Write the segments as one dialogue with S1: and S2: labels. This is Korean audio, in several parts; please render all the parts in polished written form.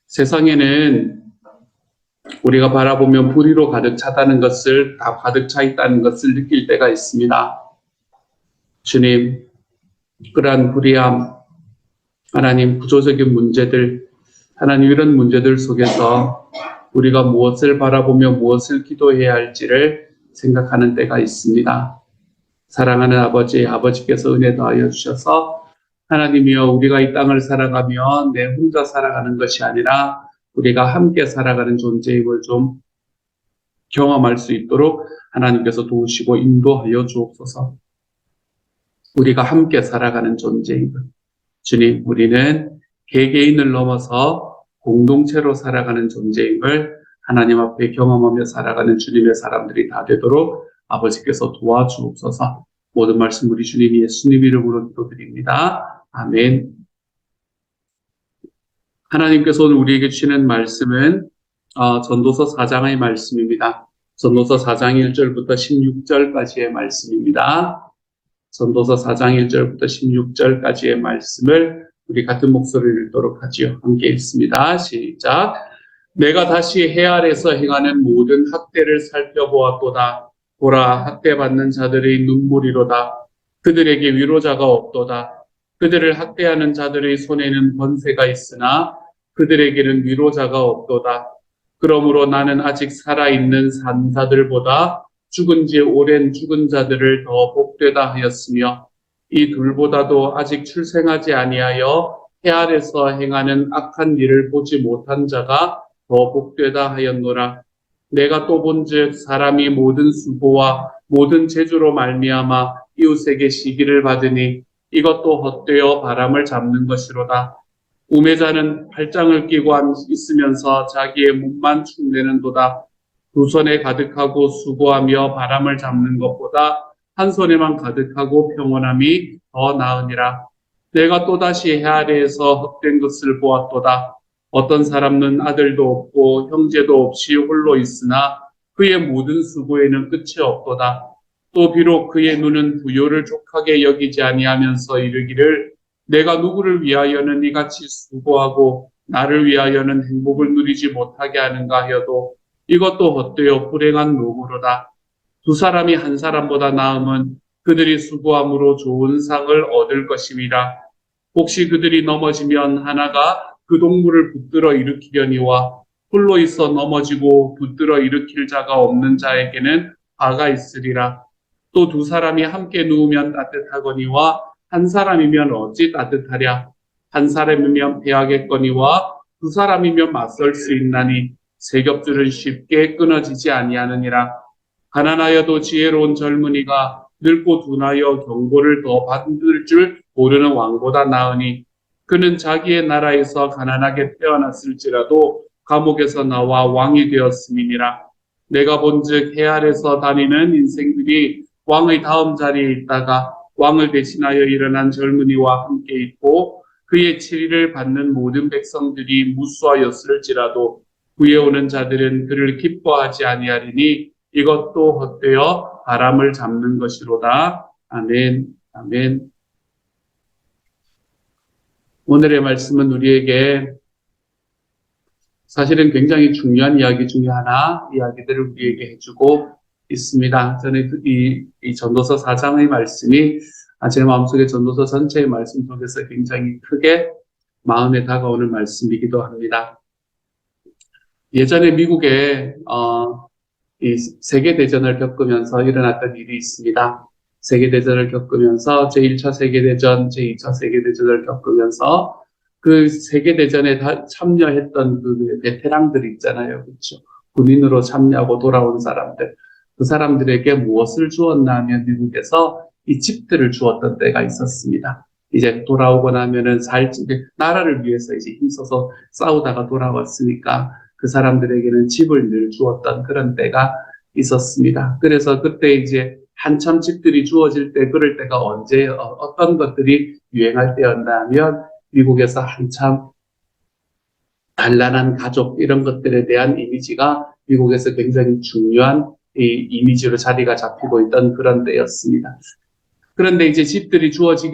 S1: 세상에는 우리가 바라보면 불의로 가득 차다는 것을, 다 가득 차 있다는 것을 느낄 때가 있습니다. 주님, 그러한 불의함, 하나님 구조적인 문제들, 하나님 이런 문제들 속에서 우리가 무엇을 바라보며 무엇을 기도해야 할지를 생각하는 때가 있습니다. 사랑하는 아버지, 아버지께서 은혜 더하여 주셔서 하나님이여, 우리가 이 땅을 살아가면 내 혼자 살아가는 것이 아니라 우리가 함께 살아가는 존재임을 좀 경험할 수 있도록 하나님께서 도우시고 인도하여 주옵소서. 우리가 함께 살아가는 존재임을, 주님, 우리는 개개인을 넘어서 공동체로 살아가는 존재임을 하나님 앞에 경험하며 살아가는 주님의 사람들이 다 되도록 아버지께서 도와주옵소서. 모든 말씀 우리 주님 예수님 이름으로 기도드립니다. 아멘. 하나님께서 오늘 우리에게 주시는 말씀은 전도서 4장의 말씀입니다. 전도서 4장 1절부터 16절까지의 말씀입니다. 전도서 4장 1절부터 16절까지의 말씀을 우리 같은 목소리를 읽도록 하지요. 함께 읽습니다. 시작. 내가 다시 해 아래서 행하는 모든 학대를 살펴보았도다. 보라, 학대받는 자들의 눈물이로다. 그들에게 위로자가 없도다. 그들을 학대하는 자들의 손에는 권세가 있으나 그들에게는 위로자가 없도다. 그러므로 나는 아직 살아있는 산자들보다 죽은 지 오랜 죽은 자들을 더 복되다 하였으며 이 둘보다도 아직 출생하지 아니하여 해 아래서 행하는 악한 일을 보지 못한 자가 더 복되다 하였노라. 내가 또 본즉 사람이 모든 수고와 모든 재주로 말미암아 이웃에게 시기를 받으니 이것도 헛되어 바람을 잡는 것이로다. 우매자는 팔짱을 끼고 있으면서 자기의 몸만 축내는도다. 두 손에 가득하고 수고하며 바람을 잡는 것보다 한 손에만 가득하고 평온함이 더 나으니라. 내가 또다시 해 아래에서 헛된 것을 보았도다. 어떤 사람은 아들도 없고 형제도 없이 홀로 있으나 그의 모든 수고에는 끝이 없도다. 또 비록 그의 눈은 부요를 족하게 여기지 아니하면서 이르기를 내가 누구를 위하여는 이같이 수고하고 나를 위하여는 행복을 누리지 못하게 하는가 하여도 이것도 헛되어 불행한 노고로다. 두 사람이 한 사람보다 나음은 그들이 수고함으로 좋은 상을 얻을 것임이라. 혹시 그들이 넘어지면 하나가 그 동물을 붙들어 일으키려니와 홀로 있어 넘어지고 붙들어 일으킬 자가 없는 자에게는 화가 있으리라. 또 두 사람이 함께 누우면 따뜻하거니와 한 사람이면 어찌 따뜻하랴. 한 사람이면 패하겠거니와 두 사람이면 맞설 수 있나니 세 겹줄은 쉽게 끊어지지 아니하느니라. 가난하여도 지혜로운 젊은이가 늙고 둔하여 경고를 더 받을 줄 모르는 왕보다 나으니 그는 자기의 나라에서 가난하게 태어났을지라도 감옥에서 나와 왕이 되었음이니라. 내가 본즉 해 아래서 다니는 인생들이 왕의 다음 자리에 있다가 왕을 대신하여 일어난 젊은이와 함께 있고 그의 치리를 받는 모든 백성들이 무수하였을지라도 구해오는 자들은 그를 기뻐하지 아니하리니 이것도 헛되어 바람을 잡는 것이로다. 아멘. 아멘. 오늘의 말씀은 우리에게 사실은 굉장히 중요한 이야기 중에 하나, 이야기들을 우리에게 해주고 있습니다. 저는 이 전도서 4장의 말씀이 제 마음속에 전도서 전체의 말씀 속에서 굉장히 크게 마음에 다가오는 말씀이기도 합니다. 예전에 미국에 이 세계대전을 겪으면서 일어났던 일이 있습니다. 세계대전을 겪으면서 제1차 세계대전, 제2차 세계대전을 겪으면서 그 세계대전에 참여했던 그 베테랑들 있잖아요. 그렇죠? 군인으로 참여하고 돌아온 사람들. 그 사람들에게 무엇을 주었나 하면 미국에서 이 집들을 주었던 때가 있었습니다. 이제 돌아오고 나면은 나라를 위해서 이제 힘써서 싸우다가 돌아왔으니까 그 사람들에게는 집을 늘 주었던 그런 때가 있었습니다. 그래서 그때 이제 한참 집들이 주어질 때, 그럴 때가 언제, 어떤 것들이 유행할 때였나 하면 미국에서 한참 단란한 가족, 이런 것들에 대한 이미지가 미국에서 굉장히 중요한 이 이미지로 자리가 잡히고 있던 그런 때였습니다. 그런데 이제 집들이 주어질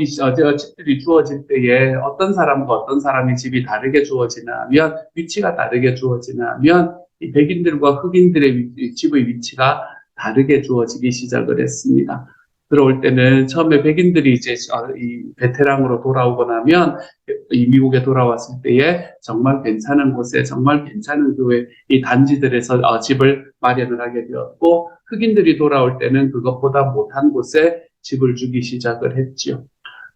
S1: 때에 어떤 사람과 어떤 사람이 집이 다르게 주어지나 하면, 위치가 다르게 주어지나 하면, 이 백인들과 흑인들의 집의 위치가 다르게 주어지기 시작을 했습니다. 들어올 때는 처음에 백인들이 이제 이 베테랑으로 돌아오고 나면, 이 미국에 돌아왔을 때에 정말 괜찮은 곳에, 정말 괜찮은 교회, 이 단지들에서 집을 마련을 하게 되었고, 흑인들이 돌아올 때는 그것보다 못한 곳에 집을 주기 시작을 했지요.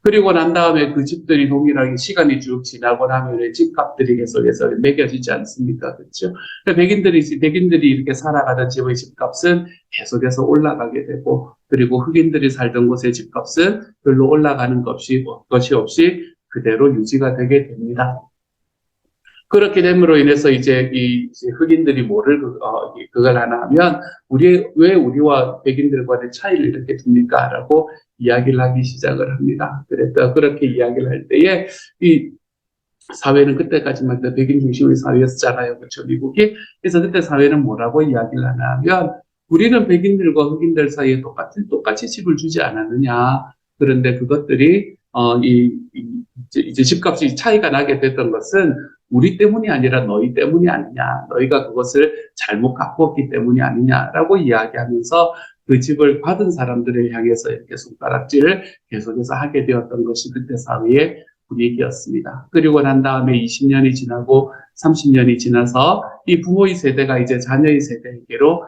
S1: 그리고 난 다음에 그 집들이 동일하게 시간이 쭉 지나고 나면 집값들이 계속해서 매겨지지 않습니까? 그렇죠? 백인들이 이렇게 살아가던 집의 집값은 계속해서 올라가게 되고, 그리고 흑인들이 살던 곳의 집값은 별로 올라가는 것이 없이 그대로 유지가 되게 됩니다. 그렇게 됨으로 인해서 이제 흑인들이 그걸 하나 하면, 왜 우리와 백인들 간의 차이를 이렇게 둡니까? 라고 이야기를 하기 시작을 합니다. 그렇게 이야기를 할 때에, 이 사회는 그때까지만 해도 백인 중심의 사회였잖아요. 그렇죠? 미국이. 그래서 그때 사회는 뭐라고 이야기를 하나 하면, 우리는 백인들과 흑인들 사이에 똑같이 집을 주지 않았느냐. 그런데 그것들이, 이제 집값이 차이가 나게 됐던 것은 우리 때문이 아니라 너희 때문이 아니냐. 너희가 그것을 잘못 갖고 왔기 때문이 아니냐라고 이야기하면서 그 집을 받은 사람들을 향해서 이렇게 손가락질을 계속해서 하게 되었던 것이 그때 사회의 분위기였습니다. 그리고 난 다음에 20년이 지나고 30년이 지나서 이 부모의 세대가 이제 자녀의 세대에게로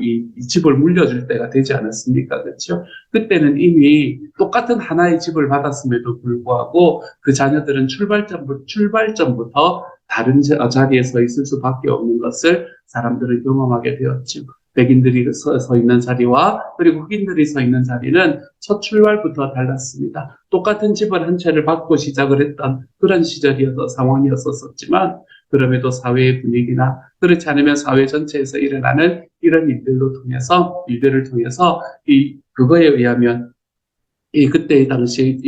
S1: 이 집을 물려줄 때가 되지 않았습니까? 그렇죠? 그때는 이미 똑같은 하나의 집을 받았음에도 불구하고 그 자녀들은 출발점부터 다른 자리에 서 있을 수밖에 없는 것을 사람들은 경험하게 되었죠. 백인들이 서 있는 자리와 그리고 흑인들이 서 있는 자리는 첫 출발부터 달랐습니다. 똑같은 집을 한 채를 받고 시작을 했던 그런 상황이었었지만, 그럼에도 사회의 분위기나 그렇지 않으면 사회 전체에서 일어나는 이런 일들을 통해서 그거에 의하면 그때 당시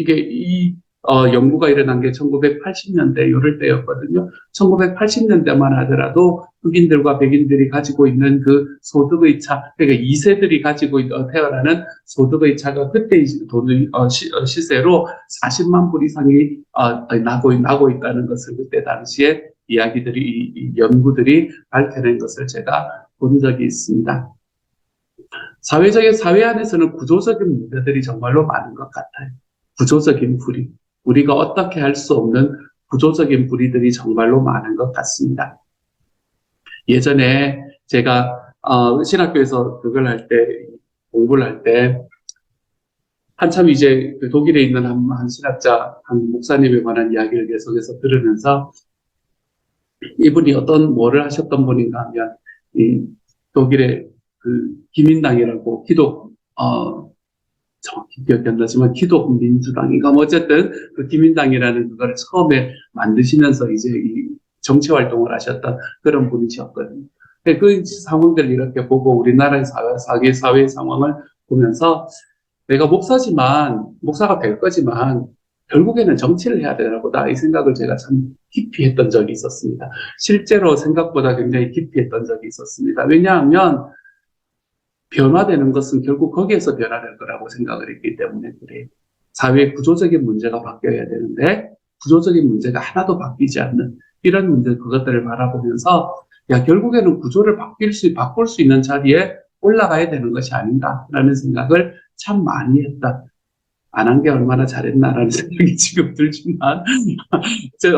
S1: 연구가 일어난 게 1980년대 이럴 때였거든요. 1980년대만 하더라도 흑인들과 백인들이 가지고 있는 그 소득의 차, 그러니까 2세들이 가지고 태어나는 소득의 차가 그때 시세로 40만 불 이상이 나고 있다는 것을 그때 당시에 연구들이 밝혀낸 것을 제가 본 적이 있습니다. 사회 안에서는 구조적인 문제들이 정말로 많은 것 같아요. 구조적인 불의. 우리가 어떻게 할 수 없는 구조적인 불의들이 정말로 많은 것 같습니다. 예전에 제가 신학교에서 공부를 할 때 한참 이제 그 독일에 있는 한 신학자, 한 목사님에 관한 이야기를 계속해서 들으면서, 이분이 뭐를 하셨던 분인가 하면 이 독일의 그 기민당이라고 정확히 기억이 안 나지만 기독민주당인가 어쨌든 그 기민당이라는 그걸 처음에 만드시면서 이제 이 정치 활동을 하셨던 그런 분이셨거든요. 그 상황들을 이렇게 보고 우리나라의 사회 상황을 보면서, 내가 목사가 될 거지만 결국에는 정치를 해야 되라고 이 생각을 제가 참 깊이 했던 적이 있었습니다. 실제로 생각보다 굉장히 깊이 했던 적이 있었습니다. 왜냐하면 변화되는 것은 결국 거기에서 변화될 거라고 생각을 했기 때문에 그래요. 사회의 구조적인 문제가 바뀌어야 되는데 구조적인 문제가 하나도 바뀌지 않는 이런 그것들을 바라보면서, 결국에는 구조를 바꿀 수 있는 자리에 올라가야 되는 것이 아닌가라는 생각을 참 많이 했다. 안 한 게 얼마나 잘했나라는 생각이 지금 들지만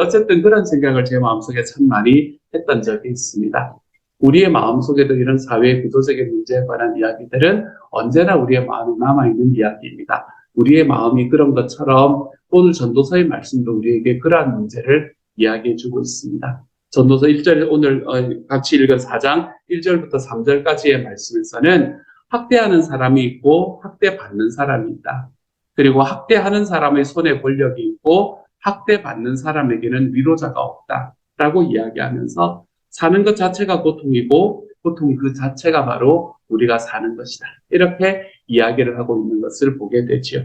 S1: 어쨌든 그런 생각을 제 마음속에 참 많이 했던 적이 있습니다. 우리의 마음속에도 이런 사회의 구조적인 문제에 관한 이야기들은 언제나 우리의 마음에 남아있는 이야기입니다. 우리의 마음이 그런 것처럼 오늘 전도서의 말씀도 우리에게 그러한 문제를 이야기해주고 있습니다. 전도서 1절, 오늘 같이 읽은 4장 1절부터 3절까지의 말씀에서는 학대하는 사람이 있고 학대받는 사람이 있다. 그리고 학대하는 사람의 손에 권력이 있고 학대받는 사람에게는 위로자가 없다라고 이야기하면서, 사는 것 자체가 고통이고 고통이 그 자체가 바로 우리가 사는 것이다. 이렇게 이야기를 하고 있는 것을 보게 되지요.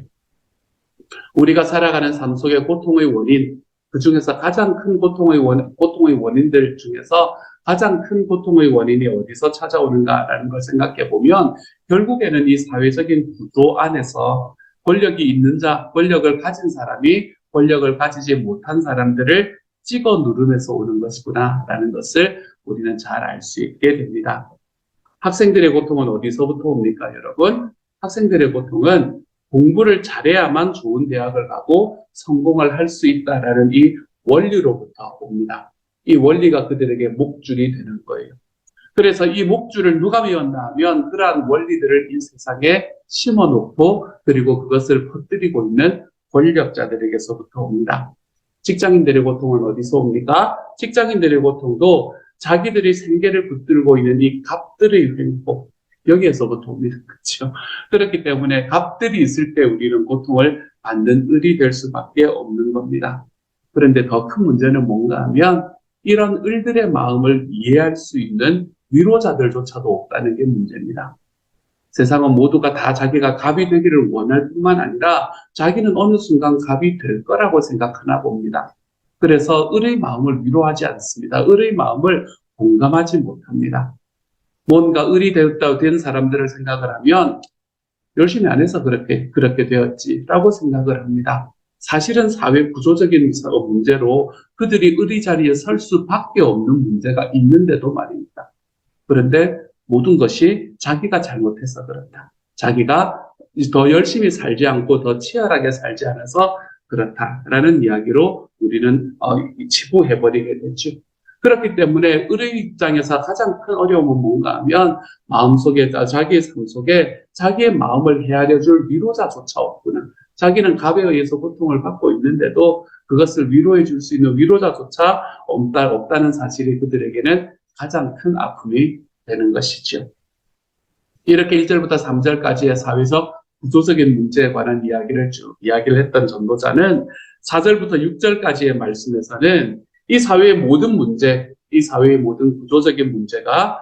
S1: 우리가 살아가는 삶 속의 고통의 원인, 그 중에서 가장 큰 고통의 원인들 중에서 가장 큰 고통의 원인이 어디서 찾아오는가라는 걸 생각해 보면, 결국에는 이 사회적인 구조 안에서 권력이 있는 자, 권력을 가진 사람이 권력을 가지지 못한 사람들을 찍어 누르면서 오는 것이구나라는 것을 우리는 잘 알 수 있게 됩니다. 학생들의 고통은 어디서부터 옵니까, 여러분? 학생들의 고통은 공부를 잘해야만 좋은 대학을 가고 성공을 할 수 있다라는 이 원리로부터 옵니다. 이 원리가 그들에게 목줄이 되는 거예요. 그래서 이 목줄을 누가 배웠나 하면 그러한 원리들을 이 세상에 심어놓고 그리고 그것을 퍼뜨리고 있는 권력자들에게서부터 옵니다. 직장인들의 고통은 어디서 옵니까? 직장인들의 고통도 자기들이 생계를 붙들고 있는 이 갑들의 횡포, 여기에서부터 옵니다. 그렇죠? 그렇기 때문에 갑들이 있을 때 우리는 고통을 받는 을이 될 수밖에 없는 겁니다. 그런데 더 큰 문제는 뭔가 하면 이런 을들의 마음을 이해할 수 있는 위로자들조차도 없다는 게 문제입니다. 세상은 모두가 다 자기가 갑이 되기를 원할 뿐만 아니라 자기는 어느 순간 갑이 될 거라고 생각하나 봅니다. 그래서 을의 마음을 위로하지 않습니다. 을의 마음을 공감하지 못합니다. 뭔가 을이 된 사람들을 생각을 하면 열심히 안 해서 그렇게 되었지라고 생각을 합니다. 사실은 사회 구조적인 문제로 그들이 을의 자리에 설 수밖에 없는 문제가 있는데도 말입니다. 그런데 모든 것이 자기가 잘못해서 그렇다. 자기가 더 열심히 살지 않고 더 치열하게 살지 않아서 그렇다라는 이야기로 우리는 치부해버리게 되죠. 그렇기 때문에 을의 입장에서 가장 큰 어려움은 뭔가 하면 마음속에, 자기의 삶 속에 자기의 마음을 헤아려줄 위로자조차 없구나. 자기는 갑에 의해서 고통을 받고 있는데도 그것을 위로해 줄 수 있는 위로자조차 없다는 사실이 그들에게는 가장 큰 아픔이 되는 것이죠. 이렇게 1절부터 3절까지의 사회적 구조적인 문제에 관한 이야기를 했던 전도자는 4절부터 6절까지의 말씀에서는 이 사회의 모든 문제, 이 사회의 모든 구조적인 문제가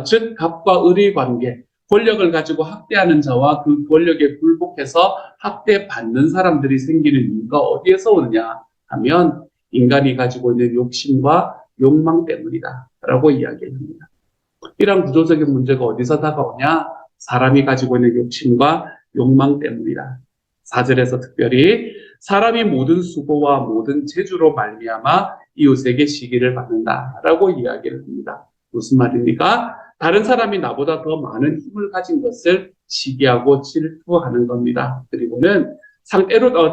S1: 즉 갑과 을의 관계, 권력을 가지고 학대하는 자와 그 권력에 굴복해서 학대받는 사람들이 생기는 이유가 어디에서 오느냐 하면 인간이 가지고 있는 욕심과 욕망 때문이다 라고 이야기를 합니다. 이런 구조적인 문제가 어디서 다가오냐? 사람이 가지고 있는 욕심과 욕망 때문이다. 4절에서 특별히 사람이 모든 수고와 모든 재주로 말미암아 이웃에게 시기를 받는다라고 이야기를 합니다. 무슨 말입니까? 다른 사람이 나보다 더 많은 힘을 가진 것을 시기하고 질투하는 겁니다. 그리고는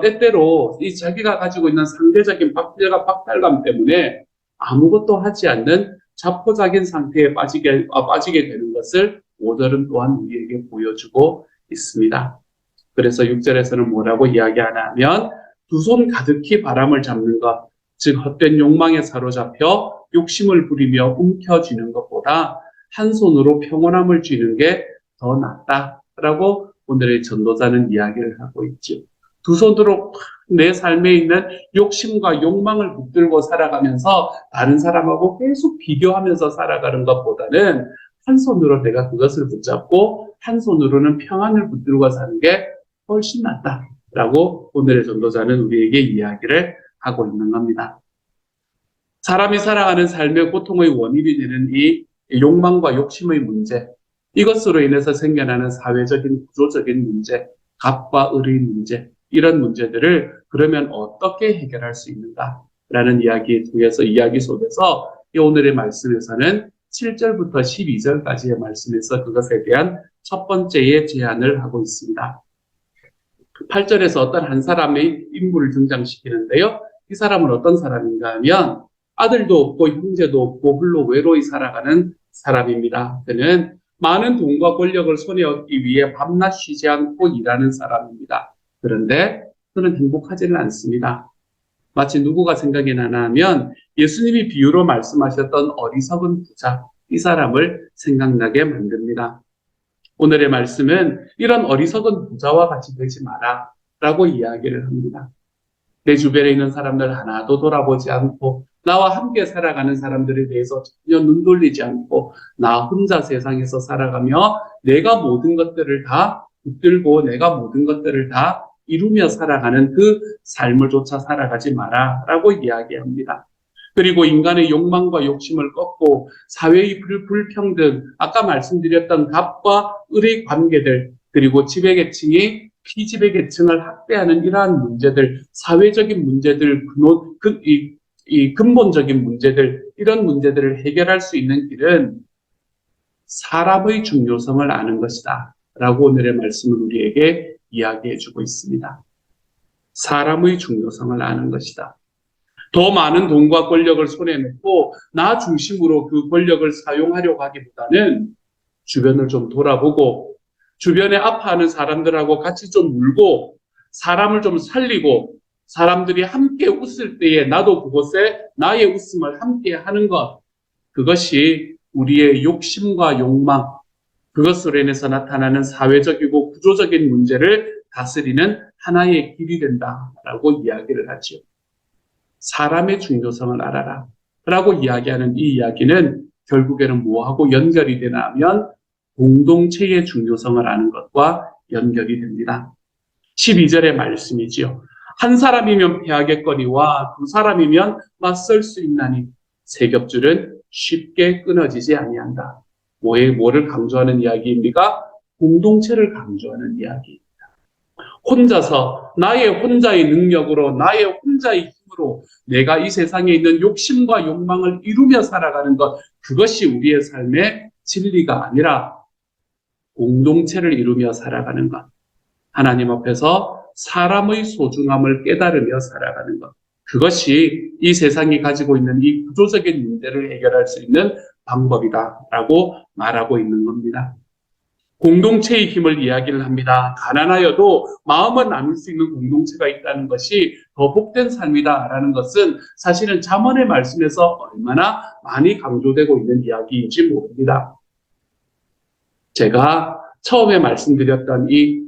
S1: 때때로 이 자기가 가지고 있는 상대적인 박탈감 때문에 아무것도 하지 않는 자포자긴 상태에 빠지게 되는 것을 5절은 또한 우리에게 보여주고 있습니다. 그래서 6절에서는 뭐라고 이야기하나 하면 두 손 가득히 바람을 잡는 것, 즉 헛된 욕망에 사로잡혀 욕심을 부리며 움켜쥐는 것보다 한 손으로 평온함을 쥐는 게 더 낫다라고 오늘의 전도자는 이야기를 하고 있죠. 두 손으로 내 삶에 있는 욕심과 욕망을 붙들고 살아가면서 다른 사람하고 계속 비교하면서 살아가는 것보다는 한 손으로 내가 그것을 붙잡고 한 손으로는 평안을 붙들고 사는 게 훨씬 낫다라고 오늘의 전도자는 우리에게 이야기를 하고 있는 겁니다. 사람이 살아가는 삶의 고통의 원인이 되는 이 욕망과 욕심의 문제, 이것으로 인해서 생겨나는 사회적인 구조적인 문제, 갑과 을의 문제, 이런 문제들을 그러면 어떻게 해결할 수 있는가라는 이야기 속에서 오늘의 말씀에서는 7절부터 12절까지의 말씀에서 그것에 대한 첫 번째의 제안을 하고 있습니다. 8절에서 어떤 한 사람의 인물을 등장시키는데요. 이 사람은 어떤 사람인가 하면 아들도 없고 형제도 없고 홀로 외로이 살아가는 사람입니다. 그는 많은 돈과 권력을 손에 얻기 위해 밤낮 쉬지 않고 일하는 사람입니다. 그런데 그는 행복하지는 않습니다. 마치 누구가 생각이 나나 하면 예수님이 비유로 말씀하셨던 어리석은 부자, 이 사람을 생각나게 만듭니다. 오늘의 말씀은 이런 어리석은 부자와 같이 되지 마라 라고 이야기를 합니다. 내 주변에 있는 사람들 하나도 돌아보지 않고 나와 함께 살아가는 사람들에 대해서 전혀 눈 돌리지 않고 나 혼자 세상에서 살아가며 내가 모든 것들을 다 붙들고 내가 모든 것들을 다 이루며 살아가는 그 삶을 조차 살아가지 마라 라고 이야기합니다. 그리고 인간의 욕망과 욕심을 꺾고 사회의 불평등, 아까 말씀드렸던 갑과 을의 관계들, 그리고 지배계층이 피지배 계층을 학대하는 이러한 문제들, 사회적인 문제들, 이 근본적인 문제들, 이런 문제들을 해결할 수 있는 길은 사람의 중요성을 아는 것이다. 라고 오늘의 말씀은 우리에게 이야기해 주고 있습니다. 사람의 중요성을 아는 것이다. 더 많은 돈과 권력을 손에 넣고 나 중심으로 그 권력을 사용하려고 하기보다는 주변을 좀 돌아보고 주변에 아파하는 사람들하고 같이 좀 울고 사람을 좀 살리고 사람들이 함께 웃을 때에 나도 그곳에 나의 웃음을 함께 하는 것, 그것이 우리의 욕심과 욕망, 그것으로 인해서 나타나는 사회적이고 구조적인 문제를 다스리는 하나의 길이 된다라고 이야기를 하죠. 사람의 중요성을 알아라 라고 이야기하는 이 이야기는 결국에는 뭐하고 연결이 되나 하면 공동체의 중요성을 아는 것과 연결이 됩니다. 12절의 말씀이지요. 한 사람이면 피하겠거니와 두 사람이면 맞설 수 있나니 세 겹줄은 쉽게 끊어지지 아니한다. 뭐를 강조하는 이야기입니까? 공동체를 강조하는 이야기. 혼자서 나의 혼자의 능력으로 나의 혼자의 힘으로 내가 이 세상에 있는 욕심과 욕망을 이루며 살아가는 것, 그것이 우리의 삶의 진리가 아니라 공동체를 이루며 살아가는 것, 하나님 앞에서 사람의 소중함을 깨달으며 살아가는 것, 그것이 이 세상이 가지고 있는 이 구조적인 문제를 해결할 수 있는 방법이다라고 말하고 있는 겁니다. 공동체의 힘을 이야기를 합니다. 가난하여도 마음을 나눌 수 있는 공동체가 있다는 것이 더 복된 삶이다라는 것은 사실은 잠언의 말씀에서 얼마나 많이 강조되고 있는 이야기인지 모릅니다. 제가 처음에 말씀드렸던 이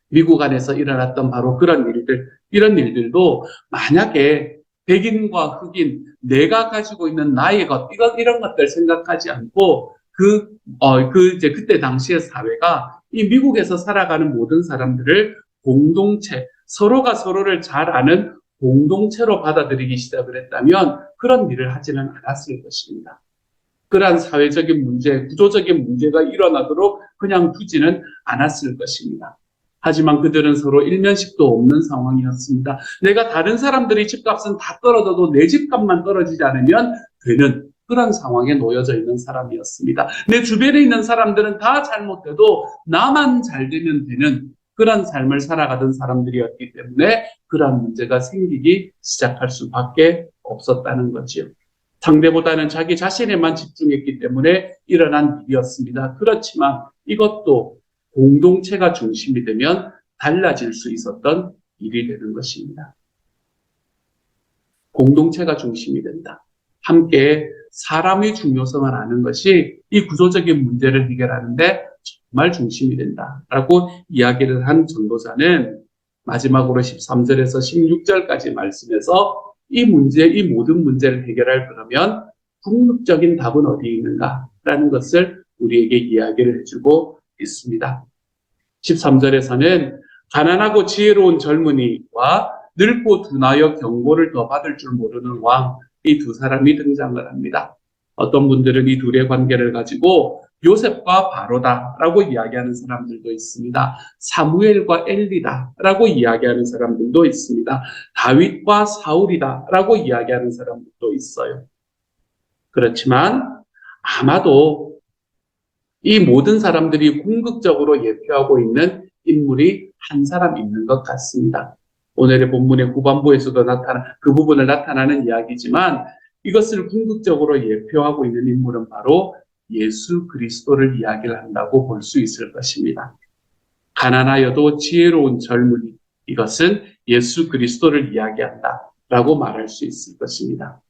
S1: 미국 안에서 일어났던 바로 그런 일들, 이런 일들도 만약에 백인과 흑인, 내가 가지고 있는 나의 것, 이런 것들 생각하지 않고 그때 당시의 사회가 이 미국에서 살아가는 모든 사람들을 공동체, 서로가 서로를 잘 아는 공동체로 받아들이기 시작을 했다면 그런 일을 하지는 않았을 것입니다. 그러한 사회적인 문제, 구조적인 문제가 일어나도록 그냥 두지는 않았을 것입니다. 하지만 그들은 서로 일면식도 없는 상황이었습니다. 내가 다른 사람들의 집값은 다 떨어져도 내 집값만 떨어지지 않으면 되는 그런 상황에 놓여져 있는 사람이었습니다. 내 주변에 있는 사람들은 다 잘못돼도 나만 잘 되면 되는 그런 삶을 살아가던 사람들이었기 때문에 그런 문제가 생기기 시작할 수밖에 없었다는 거지요. 상대보다는 자기 자신에만 집중했기 때문에 일어난 일이었습니다. 그렇지만 이것도 공동체가 중심이 되면 달라질 수 있었던 일이 되는 것입니다. 공동체가 중심이 된다. 함께 사람의 중요성을 아는 것이 이 구조적인 문제를 해결하는데 정말 중심이 된다라고 이야기를 한 전도사는 마지막으로 13절에서 16절까지 말씀에서 이 모든 문제를 해결할 그러면 궁극적인 답은 어디에 있는가라는 것을 우리에게 이야기를 해주고 있습니다. 13절에서는 가난하고 지혜로운 젊은이와 늙고 둔하여 경고를 더 받을 줄 모르는 왕, 이 두 사람이 등장을 합니다. 어떤 분들은 이 둘의 관계를 가지고 요셉과 바로다라고 이야기하는 사람들도 있습니다. 사무엘과 엘리다라고 이야기하는 사람들도 있습니다. 다윗과 사울이다라고 이야기하는 사람들도 있어요. 그렇지만 아마도 이 모든 사람들이 궁극적으로 예표하고 있는 인물이 한 사람 있는 것 같습니다. 오늘의 본문의 후반부에서도 그 부분을 나타나는 이야기지만 이것을 궁극적으로 예표하고 있는 인물은 바로 예수 그리스도를 이야기를 한다고 볼 수 있을 것입니다. 가난하여도 지혜로운 젊은이, 이것은 예수 그리스도를 이야기한다라고 말할 수 있을 것입니다.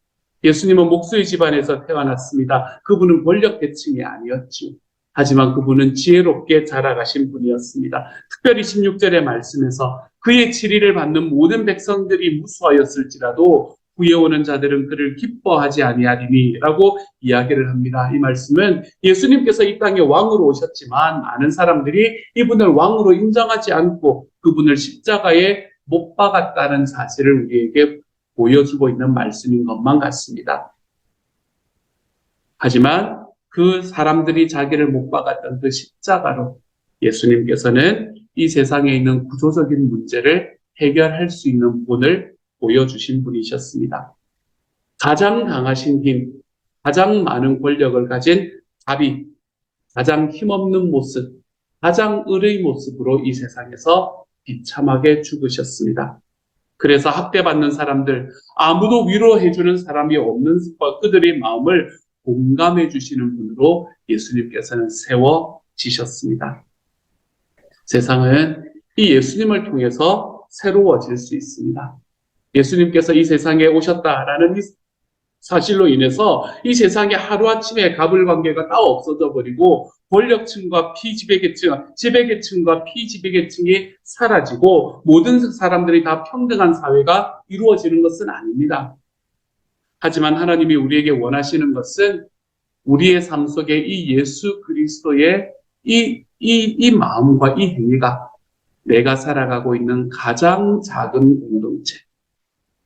S1: 예수님은 목수의 집안에서 태어났습니다. 그분은 권력 계층이 아니었지요. 하지만 그분은 지혜롭게 자라가신 분이었습니다. 특별히 16절의 말씀에서 그의 치리를 받는 모든 백성들이 무수하였을지라도 구해오는 자들은 그를 기뻐하지 아니하리니 라고 이야기를 합니다. 이 말씀은 예수님께서 이 땅에 왕으로 오셨지만 많은 사람들이 이분을 왕으로 인정하지 않고 그분을 십자가에 못 박았다는 사실을 우리에게 보여주고 있는 말씀인 것만 같습니다. 하지만 그 사람들이 자기를 못 박았던 그 십자가로 예수님께서는 이 세상에 있는 구조적인 문제를 해결할 수 있는 본을 보여주신 분이셨습니다. 가장 강하신 힘, 가장 많은 권력을 가진 자비, 가장 힘없는 모습, 가장 을의 모습으로 이 세상에서 비참하게 죽으셨습니다. 그래서 학대받는 사람들, 아무도 위로해주는 사람이 없는 그들의 마음을 공감해 주시는 분으로 예수님께서는 세워지셨습니다. 세상은 이 예수님을 통해서 새로워질 수 있습니다. 예수님께서 이 세상에 오셨다라는 이 사실로 인해서 이 세상에 하루아침에 가불관계가 다 없어져 버리고 권력층과 피지배계층, 지배계층과 피지배계층이 사라지고 모든 사람들이 다 평등한 사회가 이루어지는 것은 아닙니다. 하지만 하나님이 우리에게 원하시는 것은 우리의 삶 속에 이 예수 그리스도의 이 마음과 이 행위가 내가 살아가고 있는 가장 작은 공동체,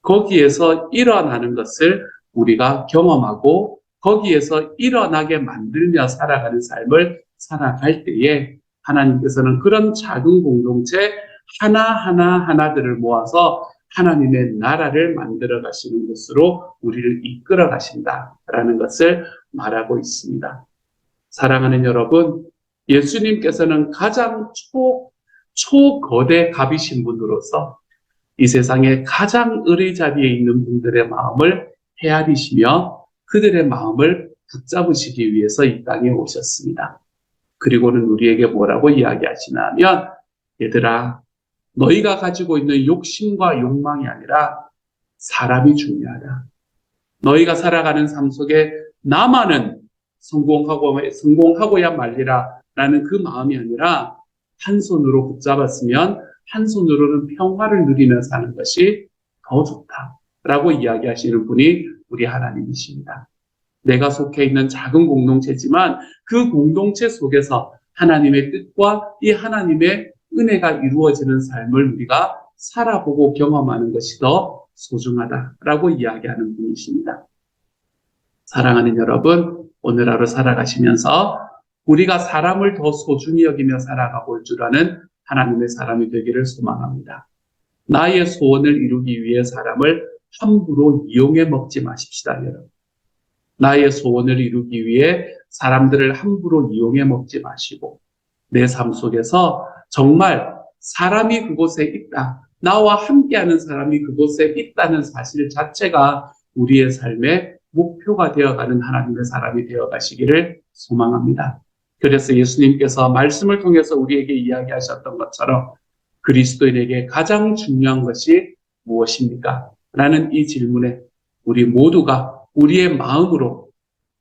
S1: 거기에서 일어나는 것을 우리가 경험하고 거기에서 일어나게 만들며 살아가는 삶을 살아갈 때에 하나님께서는 그런 작은 공동체 하나하나들을 모아서 하나님의 나라를 만들어 가시는 곳으로 우리를 이끌어 가신다라는 것을 말하고 있습니다. 사랑하는 여러분, 예수님께서는 가장 초거대 갑이신 분으로서 이 세상에 가장 을의 자리에 있는 분들의 마음을 헤아리시며 그들의 마음을 붙잡으시기 위해서 이 땅에 오셨습니다. 그리고는 우리에게 뭐라고 이야기하시냐면, 얘들아, 너희가 가지고 있는 욕심과 욕망이 아니라 사람이 중요하다. 너희가 살아가는 삶 속에 나만은 성공하고야 말리라 라는 그 마음이 아니라 한 손으로 붙잡았으면 한 손으로는 평화를 누리며 사는 것이 더 좋다라고 이야기하시는 분이 우리 하나님이십니다. 내가 속해 있는 작은 공동체지만 그 공동체 속에서 하나님의 뜻과 이 하나님의 은혜가 이루어지는 삶을 우리가 살아보고 경험하는 것이 더 소중하다라고 이야기하는 분이십니다. 사랑하는 여러분, 오늘 하루 살아가시면서 우리가 사람을 더 소중히 여기며 살아가 볼 줄 아는 하나님의 사람이 되기를 소망합니다. 나의 소원을 이루기 위해 사람을 함부로 이용해 먹지 마십시다, 여러분. 나의 소원을 이루기 위해 사람들을 함부로 이용해 먹지 마시고 내 삶 속에서 정말 사람이 그곳에 있다, 나와 함께하는 사람이 그곳에 있다는 사실 자체가 우리의 삶의 목표가 되어가는 하나님의 사람이 되어가시기를 소망합니다. 그래서 예수님께서 말씀을 통해서 우리에게 이야기하셨던 것처럼 그리스도인에게 가장 중요한 것이 무엇입니까? 라는 이 질문에 우리 모두가 우리의 마음으로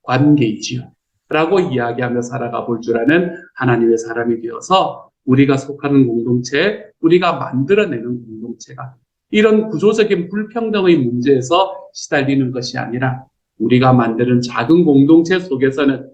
S1: 관계이지요 라고 이야기하며 살아가 볼 줄 아는 하나님의 사람이 되어서 우리가 속하는 공동체, 우리가 만들어내는 공동체가 이런 구조적인 불평등의 문제에서 시달리는 것이 아니라 우리가 만드는 작은 공동체 속에서는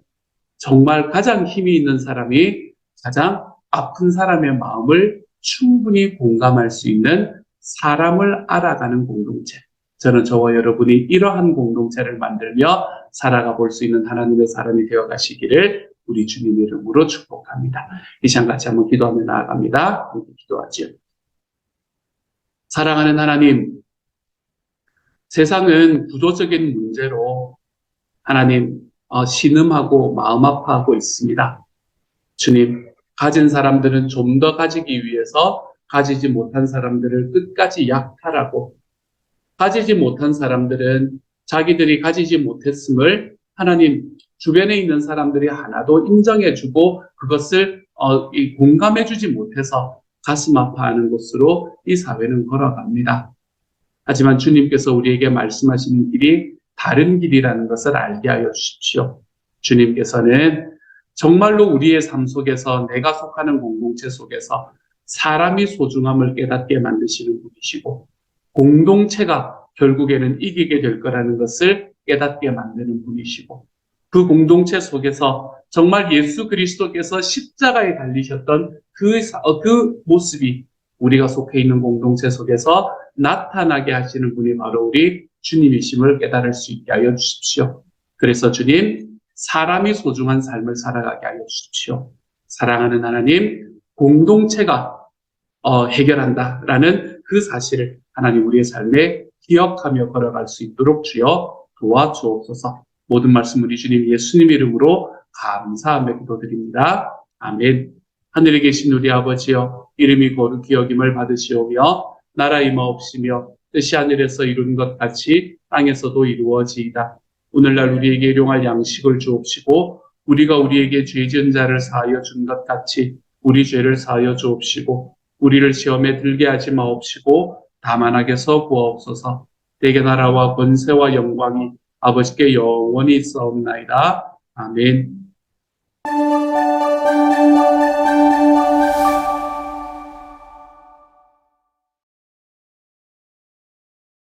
S1: 정말 가장 힘이 있는 사람이 가장 아픈 사람의 마음을 충분히 공감할 수 있는 사람을 알아가는 공동체. 저는 저와 여러분이 이러한 공동체를 만들며 살아가 볼 수 있는 하나님의 사람이 되어 가시기를 우리 주님의 이름으로 축복합니다. 이 시간 같이 한번 기도하며 나아갑니다. 함께 기도하지요. 사랑하는 하나님, 세상은 구조적인 문제로 하나님 신음하고 마음 아파하고 있습니다. 주님, 가진 사람들은 좀 더 가지기 위해서 가지지 못한 사람들을 끝까지 약탈하고 가지지 못한 사람들은 자기들이 가지지 못했음을 하나님 주변에 있는 사람들이 하나도 인정해주고 그것을 공감해주지 못해서 가슴 아파하는 곳으로 이 사회는 걸어갑니다. 하지만 주님께서 우리에게 말씀하시는 길이 다른 길이라는 것을 알게 하여 주십시오. 주님께서는 정말로 우리의 삶 속에서 내가 속하는 공동체 속에서 사람이 소중함을 깨닫게 만드시는 분이시고 공동체가 결국에는 이기게 될 거라는 것을 깨닫게 만드는 분이시고 그 공동체 속에서 정말 예수 그리스도께서 십자가에 달리셨던 그 모습이 우리가 속해 있는 공동체 속에서 나타나게 하시는 분이 바로 우리 주님이심을 깨달을 수 있게 하여 주십시오. 그래서 주님, 사람이 소중한 삶을 살아가게 하여 주십시오. 사랑하는 하나님, 공동체가 해결한다라는 그 사실을 하나님 우리의 삶에 기억하며 걸어갈 수 있도록 주여 도와주옵소서. 모든 말씀 우리 주님 예수님 이름으로 감사하며 기도드립니다. 아멘. 하늘에 계신 우리 아버지여, 이름이 거룩히 여김을 받으시오며 나라 임하옵시며 뜻이 하늘에서 이룬 것 같이 땅에서도 이루어지이다. 오늘날 우리에게 일용할 양식을 주옵시고 우리가 우리에게 죄 지은 자를 사하여 준 것 같이 우리 죄를 사하여 주옵시고 우리를 시험에 들게 하지 마옵시고 다만 악에서 구하옵소서. 대개 나라와 권세와 영광이 아버지께 영원히 있사옵나이다. 아멘.